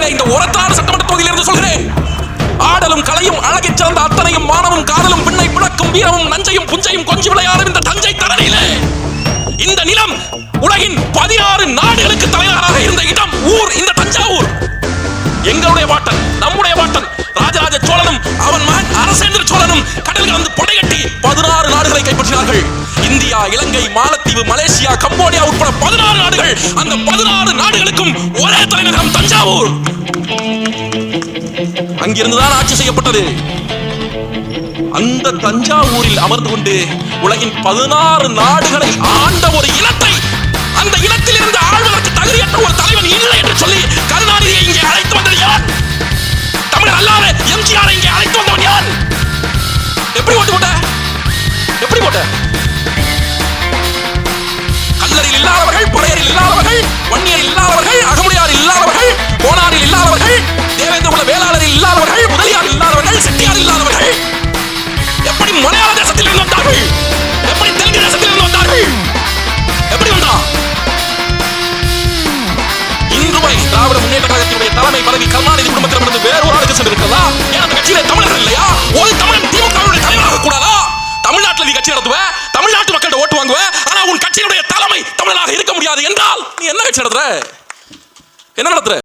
நண்பர்களே, இந்த ஒரத்தாடு சட்டமன்ற தொகுதியிலிருந்து சொல்கிறேன், ஆடலும் கலையும் அழகைச் சிறந்த அத்தனையும் மானமும் காதலும் பின்னை பிளக்கும் வீரமும் நஞ்சையும் புஞ்சையும் கொஞ்சி விளையாடும் இந்த தஞ்சை தரணியிலே இந்த நிலம் உலகின் 16 நாடுகளுக்கு தலைநகராக இருந்த இடம், ஊர் இந்த தஞ்சாவூர். எங்களுடைய வாட்டன், நம்முடைய வாட்டன் ராஜராஜ சோழனும் அவன் மகன் அரசேந்திர சோழனும் கடல் கடந்து படைகட்டி 16 நாடுகளை கைப்பற்றினார்கள். இந்தியா, இலங்கை, மாலத்தீவு, மலேசியா, கம்போடியா உட்பட 16 நாடுகள். அந்த 16 நாடுகளுக்கும் ஒரே தலைநகரம் தஞ்சாவூர். அங்கிருந்துதான் ஆட்சி செய்யப்பட்டது. அந்த தஞ்சாவூரில் அமர்ந்து கொண்டு உலகின் 16 நாடுகளை ஆண்ட ஒரு இனத்தை, அந்த இனத்தில் இருந்து ஆழ்வதற்கு தகுதியற்ற ஒரு தலைவன் இல்லை என்று சொல்லி கருணாநிதியை இங்கே அழைத்து வந்தது யார்? தமிழர் அல்லாத எம்ஜிஆரை இங்கே அழைத்து வந்தவன் யார்? எப்படி ஓட்டு போட்ட? எப்படி போட்ட? கல்லறில் இல்லாதவர்கள், பறையரில் இல்லாதவர்கள், வன்னியரில் இல்லாதவர்கள், அகமுடையாரில் இல்லாதவர்கள், கோனாரில் இல்லாதவர்கள், தேவேந்திரகுல வேளாளரில் இல்லாதவர்கள், முதலியாரில் இல்லாதவர்கள், செட்டியாரில் இல்லாதவர்கள் எப்படி மலையாள தேசத்தில் இருந்து வந்தார்கள்? எப்படி தெலுங்கு தேசத்தில் இருந்து வந்தார்கள்? எப்படி வந்தா? இன்று வரை திராவிட முன்னேற்ற கழகத்தினுடைய தலைமை பதவி கருணாநிதி குடும்பத்திலிருந்து வேறு ஒரு ஆளுக்கு சென்றிருக்கிறதா? ஏன் அந்த கட்சியிலே தமிழர்கள் இல்லையா? ஒரு தமிழன் திமுகவுடைய தலைவராக கூடாதா? தமிழ்நாட்டில் நீ கட்சி நடத்துவ, தமிழ்நாட்டு மக்கள்கிட்ட ஓட்டு வாங்குவ, ஆனா உன் கட்சியினுடைய தலைமை தமிழனாக இருக்க முடியாது என்றால் நீ என்ன கட்சி நடத்துற? என்ன நடத்துற?